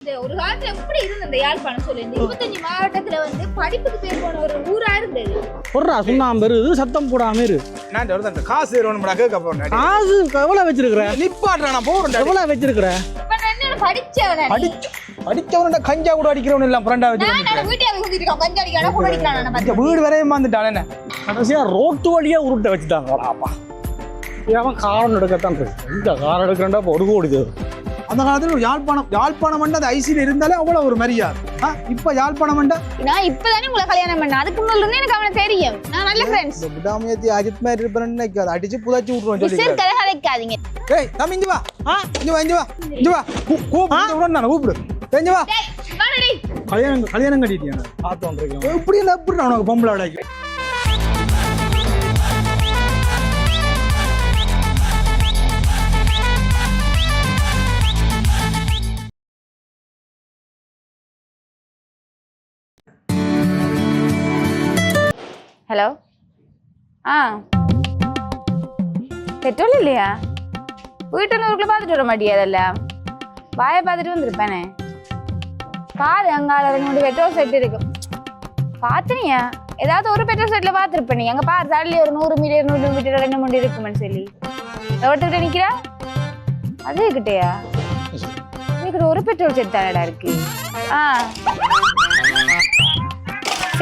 ஒரு காலத்துல எப்படி இருந்த இந்த யாழ்ப்பாணம் சொல்லு, இந்த 25 மாவட்டத்துல வந்து படிப்புக்கு பேர் போன ஒரு ஊரா இருந்தது. பொருடா சுண்ணாம்பு இது சத்தம் போடாம இரு. நான் வருது காசு வேணும்டா கேட்க போறேன். காசு எவ்வளவு வச்சிருக்கிறேன்? நிப்பாட்றா நான் போறேன். எவ்வளவு வச்சிருக்கிறேன்? படிச்சவன கஞ்சா கூட அடிக்கிறவன் எல்லாம் ஃப்ரெண்டா வச்சிருக்கேன். வீடு வரையும் வந்துட்டான். என்ன கடைசியா ரோட்டு வழியா உருட்ட வச்சுட்டாங்களாப்பா. அவன் காரம் எடுக்கத்தான் இந்த காரம் எடுக்கிறா ஒரு கோடி தேவை. அந்த காலத்துல ஒரு யாழ்ப்பாணம் மண்டா அந்த ஐசியில இருந்தாலே அவ்வளவு ஒரு மரியாதை. இப்ப யாழ்ப்பாணம் மண்டா நான் இப்பதானே உங்களை கல்யாணம் பண்ண, அதுக்கு முன்னால இருந்தே எனக்கு அவனை தெரியும். நான் நல்ல ஃப்ரெண்ட்ஸ். விடாமயத்தி அஜித் மாதிரி இருப்பேன்னு அடிச்சு புதாச்சு விட்டுருவோம் சொல்லி. சரி கதை கதைக்காதீங்க. ஏய் தம்பி இங்க வா. இங்க வா கூப்பிடு நான் கூப்பிடு. இங்க வா. கல்யாணம் கட்டிட்டியா? பார்த்து வந்துருக்கேன். இப்படி எல்லாம் எப்படி உனக்கு பொம்பளை அடைக்கு? ஹலோ. பெட்ரோல் இல்லையா? வீட்டு ஊருக்குள்ள பார்த்துட்டு வர மாட்டியா? அதெல்லாம் வாயை பார்த்துட்டு வந்திருப்பேனே. பாரு அங்கால 2 பெட்ரோல் செட் இருக்கு. பார்த்துனியா? ஏதாவது ஒரு பெட்ரோல் செட்ல பார்த்துருப்பேன். அங்க பாரு தள்ளி ஒரு 100 மீட்டர் 100 மீட்டர் 2 மூணு இருக்குமென்னு சொல்லி எவ்வளோக்கிட்ட நிக்கிறா? அது கிட்டையா? இதுக்கிட்ட ஒரு பெட்ரோல் செட் தானடா இருக்கு.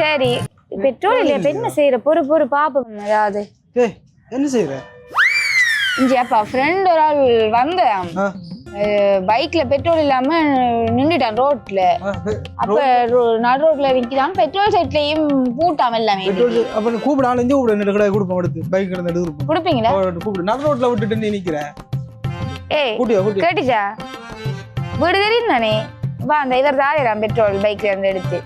சரி பெட்ரோல் இல்லையா? இப்ப என்ன செய்யற? பொறு பாப்போம். ஏதாவது என்ன செய்யற? இஞ்சி அப்பா ஃப்ரெண்ட் ஒரு ஆள் வந்தான், பைக்ல பெட்ரோல் இல்லாம நின்றுட்டான் ரோட்ல. அப்ப நடு ரோட்ல நிக்கிறான், பெட்ரோல் செட்லயும் பூட்டாம எல்லாமே. அப்ப கூப்பிட ஆள் கூப்பிட கொடுப்போம். அடுத்து பைக் எடுத்து கொடுப்பீங்களா? கூப்பிடு. நடு ரோட்ல விட்டுட்டு நீ நிக்கிற. ஏய் கேட்டுச்சா? வீடு தெரியும் தானே? வா அந்த இவர் தாரிடான் பெட்ரோல் பைக்ல இருந்து எடுத்து.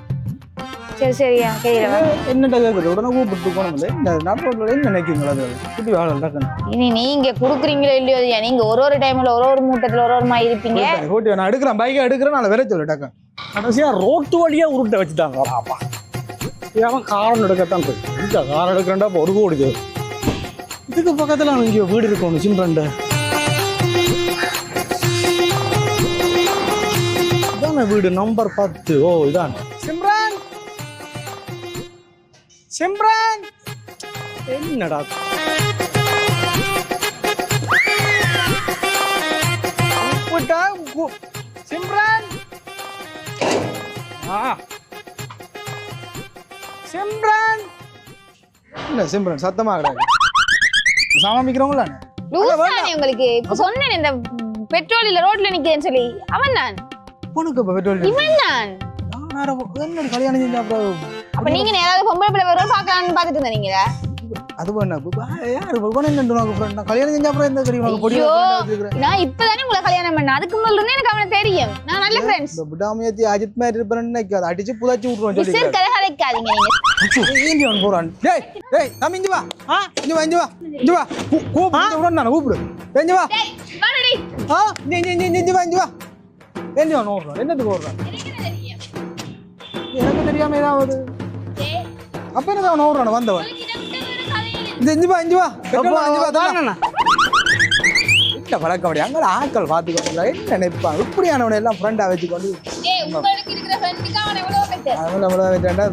சரி சரியா கையில என்னடா கேக்குது? உடனே கூப்பிட்டு போனோம்ல. இந்த நாட்டோட என்ன நினைக்கிறீங்களா? அது குட்டி வாழ டக்கன். இனி நீங்க குடுக்குறீங்களோ இல்லையோ, நீங்க ஒரு டைம்ல ஒரு மூட்டத்துல ஒரு மாதிரி இருப்பீங்க. கூட்டி நான் எடுக்கிறேன், பைக்கை எடுக்கிறேன், நான் வேற சொல்லு டக்கன். கடைசியா ரோட்டு வழியா உருட்ட வச்சுட்டாங்களாப்பா. அவன் காரம் எடுக்கத்தான் இந்த காரம் எடுக்கிறா ஒரு கோடி தேவை. இதுக்கு பக்கத்துல இங்க வீடு இருக்கணும் சிம்ரண்ட. இதான வீடு நம்பர் 10. ஓ இதான் சிம்ரன். என்னடா சிம்ரன் சிம்ரன் இல்ல சிம்ரன் சத்தமா கிடையாது. சமாளிக்கிறவங்களா உங்களுக்கு இப்ப சொன்னேன் இந்த பெட்ரோல் இல்ல ரோட்ல நிக்கிறேன்னு சொல்லி. அவன் தான் உனக்கு பெட்ரோல். இவன் தான் என்ன கல்யாணம் செஞ்சா அப்புறம்? அப்ப நீங்க நேராவது பொம்பளை பிள்ளை வரும் பாக்கலாம்னு பாத்துட்டு இருந்தீங்களா? அது பண்ண யாரு கல்யாணம் செஞ்சா அப்புறம் எந்த தெரியும்? நான் இப்பதானே உங்களை கல்யாணம் பண்ண, அதுக்கு முதல்ல இருந்தே எனக்கு அவனை தெரியும். நான் நல்ல ஃப்ரெண்ட்ஸ். விடாமயத்தி அஜித் மாதிரி இருப்பேன்னு அடிச்சு புதாச்சு விட்டுருவோம் சொல்லி. சரி கதை கதைக்காதீங்க நீங்க. ஏன் போறான்? டேய் டேய் தம்பி இங்க வா. இங்க வா இங்க வா கூப்பிடு. உடனே நான் கூப்பிடு. இங்க வா. நீ வா. என்ன ஓடுறான்? என்னத்துக்கு ஓடுறான்? எனக்கு தெரியாம ஏதாவது அப்ப என்ன அவன் ஓடுறான் வந்தவன். இங்க வா என்ன பழக்க முடியும்? அங்கே ஆட்கள் பார்த்துக்கோங்க என்ன நினைப்பாங்க. இப்படியானவனை எல்லாம் ஃப்ரெண்டா வச்சுக்கொண்டு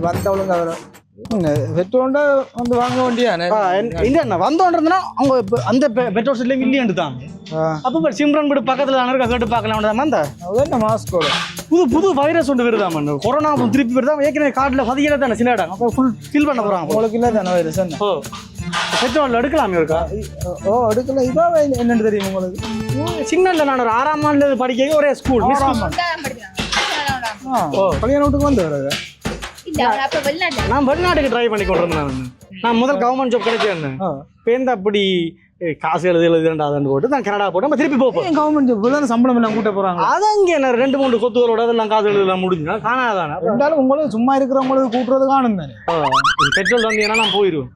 வந்தவளுங்க வரும். பெட்ரோல்டா வந்து வாங்க வேண்டியானே இல்ல வந்தோன்றதுன்னா அவங்க அந்த பெட்ரோல் செட்ல மில்லியன் தான். அப்ப சிம்ரன் வீடு பக்கத்துல இருக்க கேட்டு பார்க்கலாம். அந்த என்ன மாஸ்கோட புது வைரஸ் ஒன்று வருதா? கொரோனா திருப்பி வருதா? ஏற்கனவே காட்டுல பதியல தானே சில இடம். அப்ப ஃபுல் ஃபில் பண்ண போறாங்க. உங்களுக்கு இல்ல தானே வைரஸ்? பெட்ரோல் எடுக்கலாமே இருக்கா? எடுக்கல. இதான் என்னன்னு தெரியும் உங்களுக்கு? சின்னல நான் ஒரு 6ஆம் ஆண்டுல படிக்க ஒரே ஸ்கூல் கல்யாண வீட்டுக்கு வந்து வர்றது. நான் வெளிநாட்டுக்கு ட்ரை பண்ணி கொண்டு இருந்தேன். நான் முதல் கவர்மெண்ட் ஜாப் கிடைச்சேன். பேருந்து அப்படி காசு எழுதுண்டாதுன்னு போட்டு நான் கனடா போட்டு நம்ம திருப்பி போப்போம். கவர்மெண்ட் ஜாப் சம்பளம் எல்லாம் கூட்ட போறாங்க. அதான் இங்கே 2-3 கொத்துகளோட அதெல்லாம் காசு எழுதலாம் முடிஞ்சா காணாதானே. ரெண்டாலும் உங்களுக்கு சும்மா இருக்கிறவங்களுக்கு கூட்டுறது காணும் தானே. பெட்ரோல் வந்தீங்கன்னா நான் போயிடுவேன்.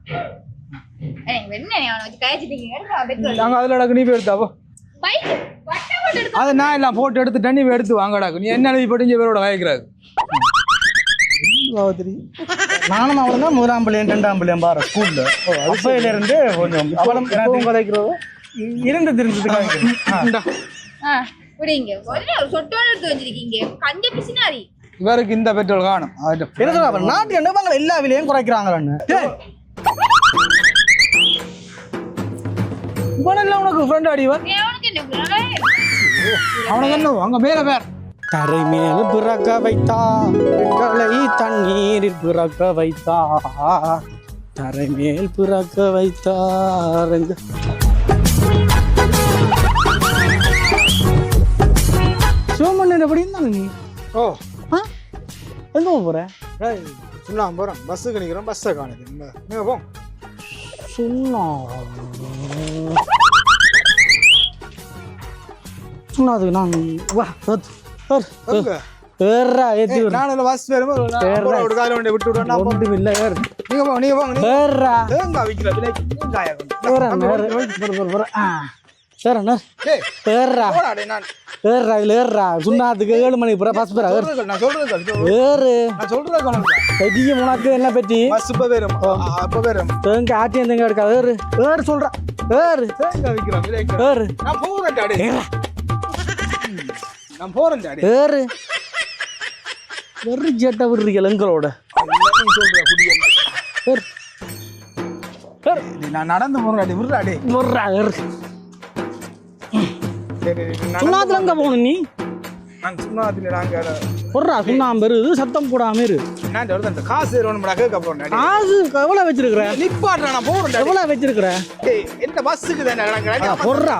நாங்க அதுல நீ போய் எடுத்தாவோ அதை நான் எல்லாம் போட்டு எடுத்துட்டேன். நீ எடுத்து வாங்கடாக்கு. நீ என்ன எழுதி போட்டு இவரோட வாங்கிக்கிறாரு. நானும் அவளும் தான் 1ஆம் பிள்ளையும் 2ஆம் பிள்ளையும் பாரு ஸ்கூல்ல. அப்பையில இருந்து கொஞ்சம் அவளும் கதைக்கிறோம். 2 தெரிஞ்சதுக்காக விடுங்க ஒரு சொட்டோட எடுத்து வச்சிருக்கீங்க கஞ்ச பிசினாரி இவருக்கு இந்த பெட்ரோல் காணும் நாட்டு என்ன எல்லா விலையும் குறைக்கிறாங்கன்னு இவனெல்லாம் உனக்கு ஃப்ரெண்ட் அடிவன் அவனுக்கு என்ன அவனுக்கு என்ன அங்க மேல பேர் தரை மேல் பிறக்க வைத்தா பெண்களை தண்ணீரில் பிறக்க வைத்தா தரை மேல் பிறக்க வைத்தாருங்க சிவமண்ணன் எப்படி இருந்தாங்க நீ ஓ எங்க போற சுண்ணா போறேன் பஸ்ஸுக்கு நிக்கிறேன் பஸ்ஸை காணுது நீங்க போ சொன்னாது நான் வா ஏறா ஏத்தி நான் பஸ் வரும்போது ஒரு கால வண்டி விட்டு விடுறேன் ஒன்றும் இல்லை ஏறு நீங்க போங்க ஏறா தேங்காய் விற்கிற விலைக்கு தேங்காய் சார் அண்ணா ஏறா நான் ஏறா இதுல ஏறா சுண்ணாத்துக்கு 7 மணிக்கு போற பஸ் போற நான் சொல்றேன் ஏறு நான் சொல்றேன் பெரிய உனக்கு என்ன பற்றி பஸ் இப்ப வரும் அப்ப வரும் தேங்காய் ஆட்டியம் தேங்காய் எடுக்காது ஏறு ஏறு சொல்றேன் ஏறு தேங்காய் விற்கிற விலைக்கு ஏறு நான் போறேன் டாடி நான் போறேன் டாடி ஏறு வெறி ஜெட்டை விடுறீங்க எங்களோட நான் நடந்து போறேன் விடுறாடி விடுறா ஏறு சுண்ணாத்துல எங்க போகணும் நீ நான் சுண்ணாத்துல நாங்க பொறா சுண்ணாம்பு இரு சத்தம் போடாம இரு நான் சொல்றேன் காசு வேணும் கேட்க போறேன் காசு எவ்வளவு வச்சிருக்கிற நிப்பாட்றா நான் போறேன் எவ்வளவு வச்சிருக்கிற என்ன பஸ்ஸுக்கு தானே பொறா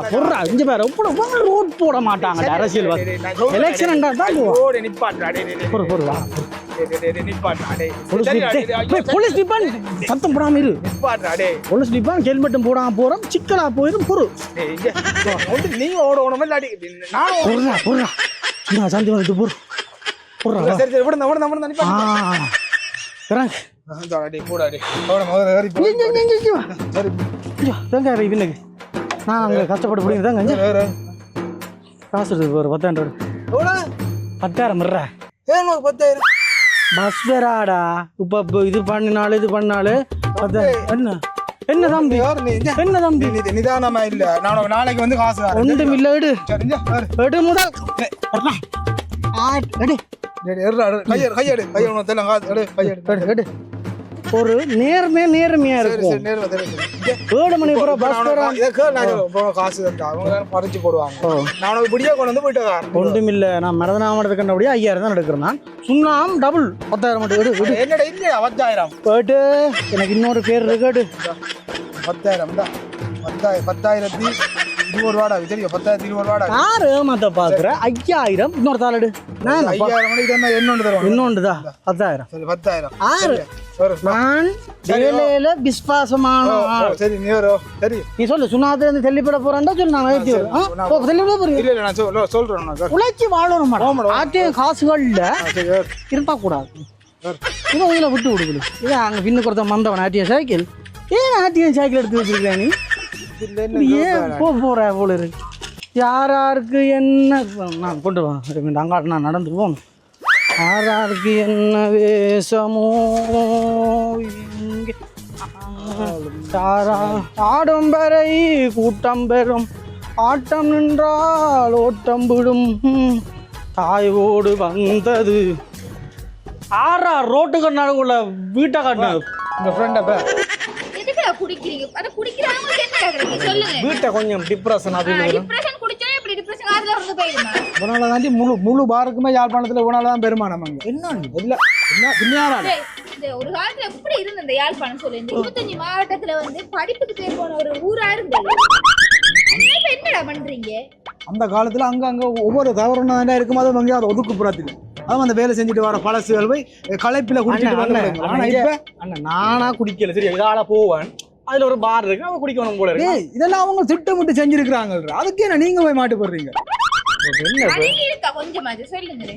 இங்க பாரு எப்படி ரோட் போட மாட்டாங்க அரசியல் எலெக்ஷன் தான் ஓட நிப்பாட்றா பொறுவா நிப்பாட்றா போலீஸ் டிபான் சத்தம் போடாம இரு நிப்பாட்றா போலீஸ் டிபான் ஹெல்மெட்டும் போடாம போறோம் சிக்கலா போயிரும் பொறு நீ ஓடணும் இல்லாடி நான் பொறா சும்மா சாந்தி வந்துட்டு போறோம் சரி சரி விடுங்க நிப்பாட்றா தேங்காய் வை பின்னுக்கு நான் அங்கே கஷ்டப்பட்டு பிடிங்க காசு எடுத்து ஒரு 10,000 மிர்றா 10,000 பஸ் வேறாடா இப்போ இது பண்ணினாலும் என்ன என்ன தம்பி என்ன தம்பி நிதானமா இல்ல நான் நாளைக்கு வந்து காசு ஒன்றும் இல்லை எடு எடு முதல் எடு ஒரு நேர்மையா இருக்கும் 7 மணி பூரா பஸ் காசு பறிச்சு போடுவாங்க நான் இப்படியே கொண்டு வந்து போயிட்டு ஒன்றும் இல்லை நான் மரதநாமடத்துக்கு கண்டபடியே 5,000 தான் எடுக்கிறேன் நான் சுண்ணாம் டபுள் 10,000 மட்டும் எடு என்னடா இல்லையா 10,000 போயிட்டு எனக்கு இன்னொரு பேர் இருக்கு 10,000 தான் 10,020 வாடா தெரியும் 10,020 வாடா யாரு ஏமாத்த பாக்குற 5,000 இன்னொரு தாளடு 5,000 மணிக்கு தான் இன்னொன்று தருவாங்க இன்னொன்றுதா 10,000 சரி 10,000 ஆறு நான் வேலையில விஸ்வாசமான சரி சரி நீ சொல்லு சுண்ணாத்துல இருந்து தெல்லிப்பட போறான்டா சொல்லு நான் ஏத்தி தெல்லிப்பட போறேன் இல்ல நான் சொல்றேன் உழைச்சி வாழணும் ஆட்டியம் காசுகள்ல இருப்பா கூடாது இவன் இதுல விட்டு விடுது இதான் அங்க பின்னு கொடுத்த மந்தவன் ஆட்டிய சைக்கிள் ஏன் ஆட்டியம் சைக்கிள் எடுத்து வச்சிருக்கேன் நீ ஏன் போற போல இருக்கு யாராருக்கு என்ன நான் கொண்டு வா அங்காட்டு நான் நடந்து போகணும் யாராருக்கு என்ன வேஷமோ இங்கே ஆடும் வரை கூட்டம் பெறும் ஆட்டம் நின்றால் ஓட்டம் விடும் தாயோடு வந்தது ரோட்டுக்கு நடுவுல வீட்டை காட்டினது இந்த ஃப்ரெண்டை குடிக்கிறீங்க அத குடிக்கிறாங்க என்ன நடக்குது சொல்லுங்க வீட்டை கொஞ்சம் டிப்ரஷன் டிப்ரஷன் குடிச்சா இப்படி டிப்ரஷன் ஆறல வந்து போயிடுமா உனால தாண்டி முழு பாருக்குமே யாழ்ப்பாணத்துல உனால தான் பெருமானம் அங்க என்ன இல்ல என்ன பின்னாடா இந்த ஒரு காலத்துல எப்படி இருந்த இந்த யாழ்ப்பாணம் சொல்லு இந்த 25 மாவட்டத்துல வந்து படிப்புக்கு பேர் போன ஒரு ஊரா இருந்தது இப்ப என்னடா பண்றீங்க அந்த காலத்துல அங்க ஒவ்வொரு தவறுனா தான் இருக்கும் அது அங்க அதை ஒதுக்குப்புறத்துக்கு அவன் அந்த வேலை செஞ்சுட்டு வர பழசுகள் போய் களைப்பில குடிச்சிட்டு வந்து ஆனா இப்ப நானா குடிக்கல சரி இதால போவேன் அதுல ஒரு பார் இருக்கு அவன் குடிக்கணும் போல இருக்கு இதெல்லாம் அவங்க திட்டமிட்டு செஞ்சிருக்கிறாங்க அதுக்கு என்ன நீங்க போய் மாட்டு போடுறீங்க கொஞ்சமாச்சு சொல்லுங்க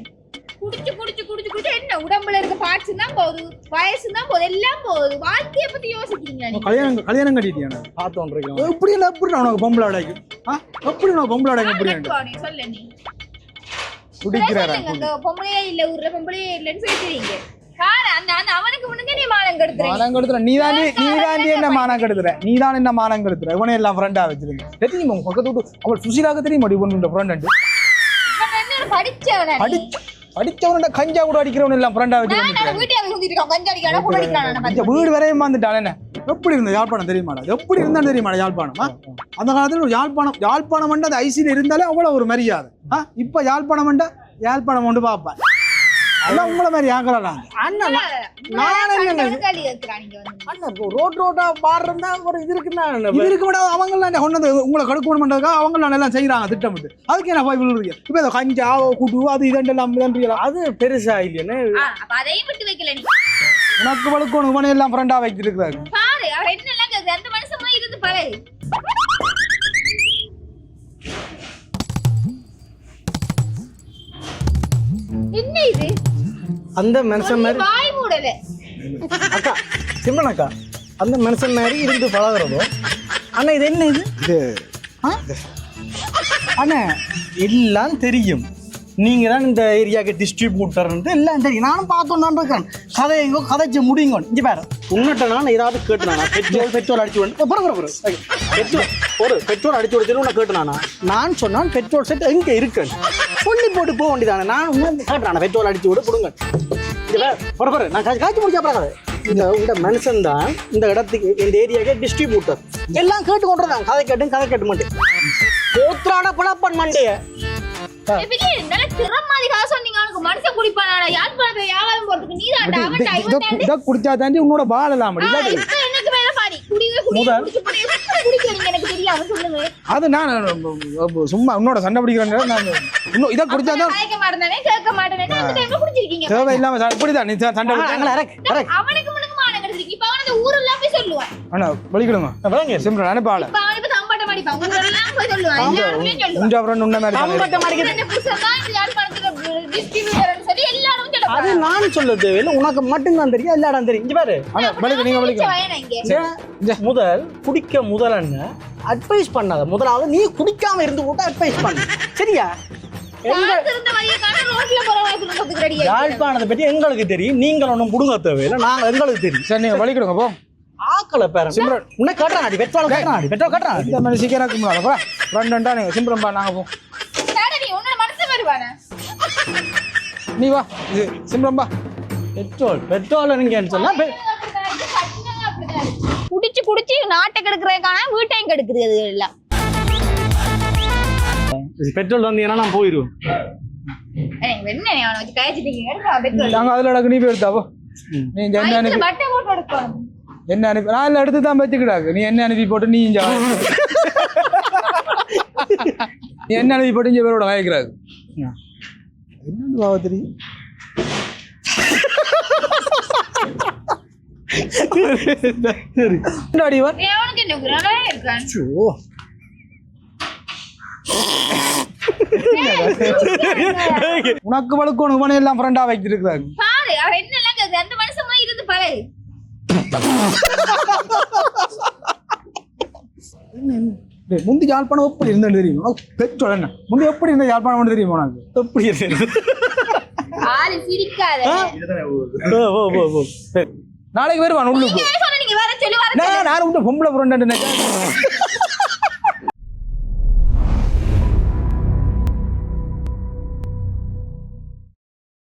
குடிச்சு குடிச்சு குடிச்சு குடிச்சு என்ன உடம்புல இருக்க பார்ட்ஸ் தான் போகுது வயசு தான் போகுது எல்லாம் போகுது வாழ்க்கைய பத்தி யோசிக்கிறீங்களா கல்யாணம் கட்டிட்டியா பார்த்தோம் எப்படி உனக்கு பொம்பளை அடைக்கு எப்படி உனக்கு பொம்பளை அடைக்க எப்படி சொல்ல நீ குடிக்கிறாரா பொம்பளையே இல்ல ஊர்ல பொம்பளையே இல்லன்னு சொல்லிட்டீங்க அவனுக்கு முன்னுக்கு நீ மானம் கெடுத்துற நீதான் என்ன மானம் கெடுத்துற நீதான் என்ன மானம் கெடுத்துற இவனே எல்லாம் ஃப்ரெண்டா வச்சிருங்க தெரியுமா பக்கத்து விட்டு அவள் சுஷிலாக தெரியுமா இவன் ஃப்ரெண்ட் படிச்சவன கஞ்சா கூட அடிக்கிறவன் எல்லாம் ஃப்ரெண்டா வச்சு வீடு வரையும் வந்துட்டான் என்ன எப்படி இருந்த யாழ்ப்பாணம் தெரியுமாடா எப்படி இருந்தாலும் தெரியுமாடா யாழ்ப்பாணம் அந்த காலத்துல ஒரு யாழ்ப்பாணம் அது ஐசியில் இருந்தாலே அவ்வளவு ஒரு மரியாதை இப்ப யாழ்ப்பாணம் கொண்டு பார்ப்பேன் அதான் உங்களை மாதிரி ஆக்கலாடா ரோட்டா பாடுறா ஒரு இது இருக்குன்னா அவங்களாம் கொண்டு உங்களை கடுக்கணும் பண்றதுக்காக அவங்க எல்லாம் செய்யறாங்க திட்டமிட்டு அதுக்கு என்ன போய் விழுறீங்க இப்ப இந்த கஞ்சா குடு அது இதெல்லாம் அது பெருசா இல்லையா உனக்கு வழுக்கணும் மணி எல்லாம் ஃப்ரெண்டா வைக்கிட்டு இருக்கிறாரு என்ன இது அந்த மனுஷன் மாதிரி வாய் மூடல அக்கா சிம்ரன் அக்கா அந்த மனுஷன் மாதிரி இருந்து பழகிறதோ அண்ணா இது என்ன இது அண்ணா எல்லாம் தெரியும் நீங்க தான் இந்த ஏரியாவுக்கு டிஸ்ட்ரிபியூட்டர்ன்ட்டு எல்லாம் தெரியும் நானும் பார்த்தோன்னு இருக்கேன் கதையோ கதைச்சு முடியுங்க இங்கே பாரு உன்னிட்ட நான் ஏதாவது கேட்டுனானா பெட்ரோல் அடிச்சு பெட்ரோல் அடிச்சு விடுச்சு உன்னை கேட்டுனானா நான் சொன்னான் பெட்ரோல் செட் எங்கே இருக்குன்னு சொல்லி போட்டு போக வேண்டியதானே நான் உண்மை கேட்டுறானா பெட்ரோல் அடிச்சு விட கொடுங்க இங்கே பாரு நான் காய்ச்சி முடிச்சா பாருங்க இந்த மனுஷன் தான் இந்த இடத்துக்கு இந்த ஏரியாவுக்கு டிஸ்ட்ரிபியூட்டர் எல்லாம் கேட்டு கொண்டுறாங்க கதை கேட்டு மாட்டேன் போத்துறான புலப்பன் மண்டைய குடிச்சா தாண்டி உன்னோட வாழலாம் அது நான் சும்மா உன்னோட சண்டை பிடிக்கிறேன் இதை குடிச்சாதான் தேவையில்லாம இப்படிதான் நீ சண்டை வலிக்கிடுங்க சிம்ரன் அனுப்பாள அது நான் சொல்ல தேவையில்லை உனக்கு மட்டும்தான் தெரியும் எல்லா இடம் தெரியும் இங்க பாரு முதல் குடிக்க முதல்ல அட்வைஸ் பண்ணாத முதலாவது நீ குடிக்காம இருந்து கூட அட்வைஸ் பண்ணு சரியா யாழ்ப்பாணத்தை பற்றி எங்களுக்கு தெரியும் நீங்கள் ஒன்றும் புடுங்க தேவையில்லை நாங்கள் எங்களுக்கு தெரியும் சரி நீங்க வலிக்கிடுங்க போ ஆக்கல பேர சிம்ரன் உன்னை காட்டுறாடி பெட்ரோல் காட்டுறாடி பெட்ரோல் காட்டுறாடி இந்த மாதிரி சீக்கிரம் இருக்குங்களா ரெண்டா நீங்க சிம்ரன் பா நாங்க போ நீ வா இது சிம்ரன் பா பெட்ரோல் நீங்க சொன்னா குடிச்சு நாட்டை கெடுக்கிறதுக்கான வீட்டையும் கெடுக்குது எல்லாம் பெட்ரோல் வந்தீங்கன்னா நான் போயிடுவேன் நாங்க அதுல நடக்கு நீ போய் எடுத்தாவோ நீ என்ன அனுப்பி நான் எடுத்து தான் வச்சுக்கிடாது நீ என்ன அனுப்பி போட்டு நீ இங்க நீ என்ன அனுப்பி போட்டு இங்க பேரோட வாய்க்கிறாது என்னன்னு பாவ தெரியும் உனக்கு வழுக்கணும் உன எல்லாம் ஃப்ரெண்டா வைக்கிட்டு இருக்கிறாரு முந்தி யாழ்ப்பாணம் எப்படி இருந்தேன்னு தெரியும் பெட்ரோல் என்ன முந்தி எப்படி இருந்த யாழ்ப்பாணம் தெரியும் உனக்கு எப்படி நாளைக்கு வருவான் உள்ளுக்கு நான் பொம்பளை ஃப்ரெண்ட்